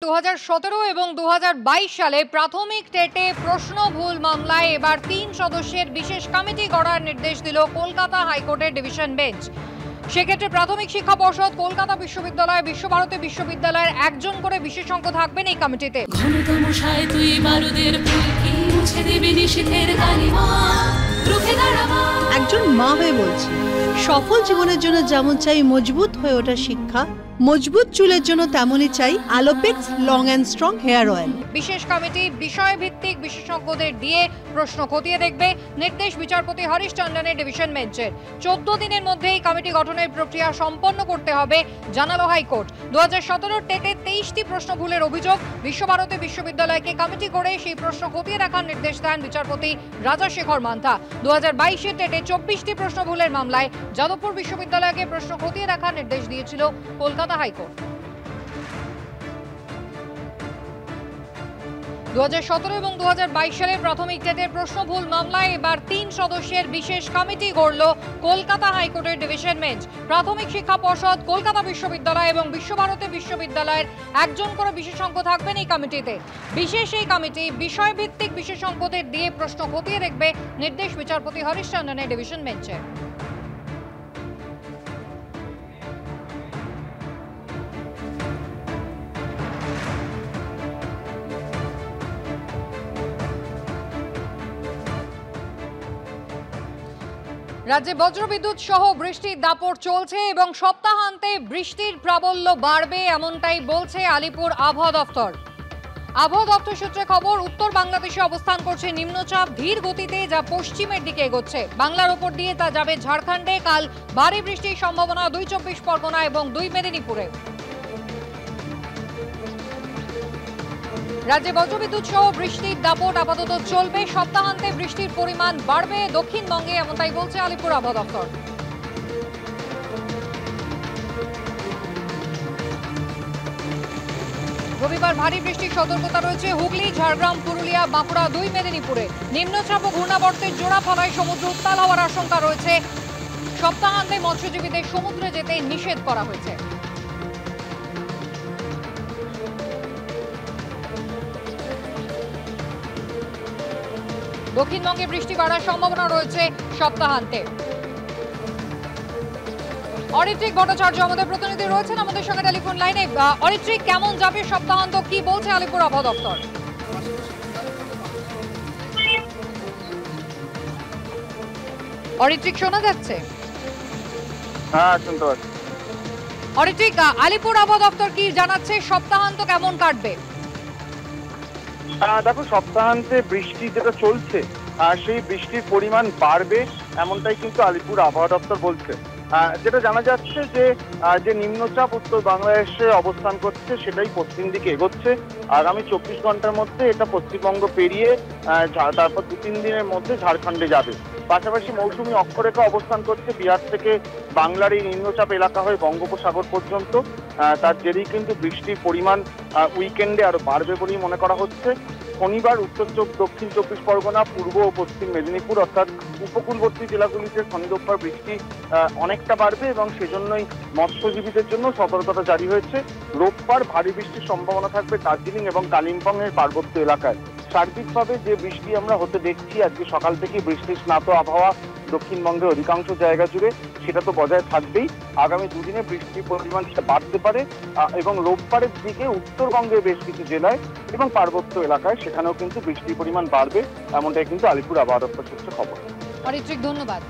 2017 এবং 2022 সালে প্রাথমিক টেটে প্রশ্ন ভুল মামলায় এবার 3 সদস্যের বিশেষ কমিটি গড়ার নির্দেশ দিল কলকাতা হাইকোর্টের ডিভিশন বেঞ্চ। সেক্ষেত্রে প্রাথমিক শিক্ষা পর্ষদ, কলকাতা বিশ্ববিদ্যালয়, বিশ্বভারতী বিশ্ববিদ্যালয়ের একজন করে বিশেষজ্ঞ থাকবেন এই কমিটিতে। একজন মা হয়ে বলছি, সফল জীবনের জন্য যেমন চাই মজবুত হয়ে ওঠা শিক্ষা, মজবুত চুলের জন্য তেমনই চাই Alopex long and strong hair oil. বিশেষ কমিটি বিষয়ভিত্তিক বিশেষজ্ঞদের দিয়ে প্রশ্ন খতিয়ে দেখবে, নির্দেশ বিচারপতি হরিশ টন্ডনের ডিভিশন বেঞ্চের। 14 দিনের মধ্যেই কমিটি গঠনের প্রক্রিয়া সম্পন্ন করতে হবে জানালো হাইকোর্ট। 2017 টেটে 23টি প্রশ্ন ভুলের অভিযোগ, বিশ্বভারতী বিশ্ববিদ্যালয়কে কমিটি করে সেই প্রশ্ন খতিয়ে রাখার নির্দেশ দেন বিচারপতি রাজাশেখর মান্থা। 2022 টেটে 24টি প্রশ্ন ভুলের মামলায় যাদবপুর বিশ্ববিদ্যালয়কে প্রশ্ন খতিয়ে রাখার নির্দেশ দিয়েছিল কলকাতা হাইকোর্ট। 2017 এবং 2022 সালে প্রাথমিক টেটের প্রশ্ন ভুল মামলায় এবার 3 সদস্যের বিশেষ কমিটি গড়ল কলকাতা হাইকোর্টের ডিভিশন বেঞ্চ। প্রাথমিক শিক্ষা পর্ষদ, কলকাতা বিশ্ববিদ্যালয় এবং বিশ্বভারতী বিশ্ববিদ্যালয়ের একজন করে বিশেষজ্ঞ থাকবেন এই কমিটিতে। বিশেষ এই কমিটি বিষয়ভিত্তিক বিশেষজ্ঞদের দিয়ে প্রশ্ন খতিয়ে দেখবে, নির্দেশ বিচারপতি হরিশ টন্ডনের ডিভিশন বেঞ্চের। রাজ্যে বজ্রবিদ্যুৎ সহ বৃষ্টির দাপট চলছে এবং সপ্তাহান্তে বৃষ্টির প্রাবল্য বাড়বে, এমনটাই বলছে আলিপুর আবহাওয়া দপ্তর। আবহাওয়া দপ্তর সূত্রে খবর, উত্তর বাংলাদেশে অবস্থান করছে নিম্নচাপ ধীর গতিতে, যা পশ্চিমের দিকে এগোচ্ছে। বাংলার উপর দিয়ে তা যাবে ঝাড়খণ্ডে। কাল ভারী বৃষ্টির সম্ভাবনা 2 চব্বিশ পরগনা এবং 2 মেদিনীপুরে। রাজ্যে বজ্রবিদ্যুৎ সহ বৃষ্টির দাপট আপাতত চলবে, সপ্তাহান্তে বৃষ্টির পরিমাণ বাড়বে দক্ষিণবঙ্গে, এমনটাই বলছে আলিপুর আবহাওয়া দপ্তর। রবিবার ভারী বৃষ্টির সতর্কতা রয়েছে হুগলি, ঝাড়গ্রাম, পুরুলিয়া, বাঁকুড়া, 2 মেদিনীপুরে। নিম্নচাপ ও ঘূর্ণাবর্তের জোড়া ফলায় সমুদ্র উত্তাল হওয়ার আশঙ্কা রয়েছে। সপ্তাহান্তে মৎস্যজীবীদের সমুদ্রে যেতে নিষেধ করা হয়েছে। দক্ষিণবঙ্গে বৃষ্টি বাড়ার সম্ভাবনা রয়েছে সপ্তাহান্তে। অরিত্রিক ভট্টাচার্য আমাদের প্রতিনিধি রয়েছেন আমাদের সঙ্গে টেলিফোন লাইনে। অরিত্রিক, কেমন যাবে সপ্তাহান্ত, কি বলছে আলিপুর আবহাওয়া দপ্তর? অরিত্রিক, শোনা যাচ্ছে? হ্যাঁ, শুনতে পাচ্ছি। অরিত্রিক, আলিপুর আবহাওয়া দপ্তর কি জানাচ্ছে, সপ্তাহান্ত কেমন কাটবে? দেখো, সপ্তাহান্তে বৃষ্টি যেটা চলছে সেই বৃষ্টির পরিমাণ বাড়বে, এমনটাই কিন্তু আলিপুর আবহাওয়া দপ্তর বলছে। যেটা জানা যাচ্ছে যে নিম্নচাপ উত্তর বাংলাদেশে অবস্থান করছে সেটাই পশ্চিম দিকে এগোচ্ছে। আগামী 24 ঘন্টার মধ্যে এটা পশ্চিমবঙ্গ পেরিয়ে তারপর 2-3 দিনের মধ্যে ঝাড়খণ্ডে যাবে। পাশাপাশি মৌসুমী অক্ষরেখা অবস্থান করছে বিহার থেকে বাংলার এই নিম্নচাপ এলাকা হয়ে বঙ্গোপসাগর পর্যন্ত। তার জেরেই কিন্তু বৃষ্টির পরিমাণ উইকেন্ডে আরো বাড়বে বলেই মনে করা হচ্ছে। শনিবার দক্ষিণ চব্বিশ পরগনা, পূর্ব ও পশ্চিম মেদিনীপুর অর্থাৎ উপকূলবর্তী জেলাগুলিতে শনি রোববার বৃষ্টি অনেকটা বাড়বে এবং সেজন্যই মৎস্যজীবীদের জন্য সতর্কতা জারি হয়েছে। রোববার ভারী বৃষ্টির সম্ভাবনা থাকবে দার্জিলিং এবং কালিম্পংয়ের পার্বত্য এলাকায়। সার্বিকভাবে যে বৃষ্টি আমরা হতে দেখছি আজকে সকাল থেকে, বৃষ্টির স্নাত আবহাওয়া দক্ষিণবঙ্গের অধিকাংশ জায়গা জুড়ে, সেটা তো বজায় থাকবেই। আগামী 2 দিনে বৃষ্টির পরিমাণ বাড়তে পারে এবং রোববারের দিকে উত্তরবঙ্গের বেশ কিছু জেলায় এবং পার্বত্য এলাকায় সেখানেও কিন্তু বৃষ্টির পরিমাণ বাড়বে, এমনটাই কিন্তু আলিপুর আবহাওয়া দপ্তর সূত্রে খবর। অরিত্রিক, ধন্যবাদ।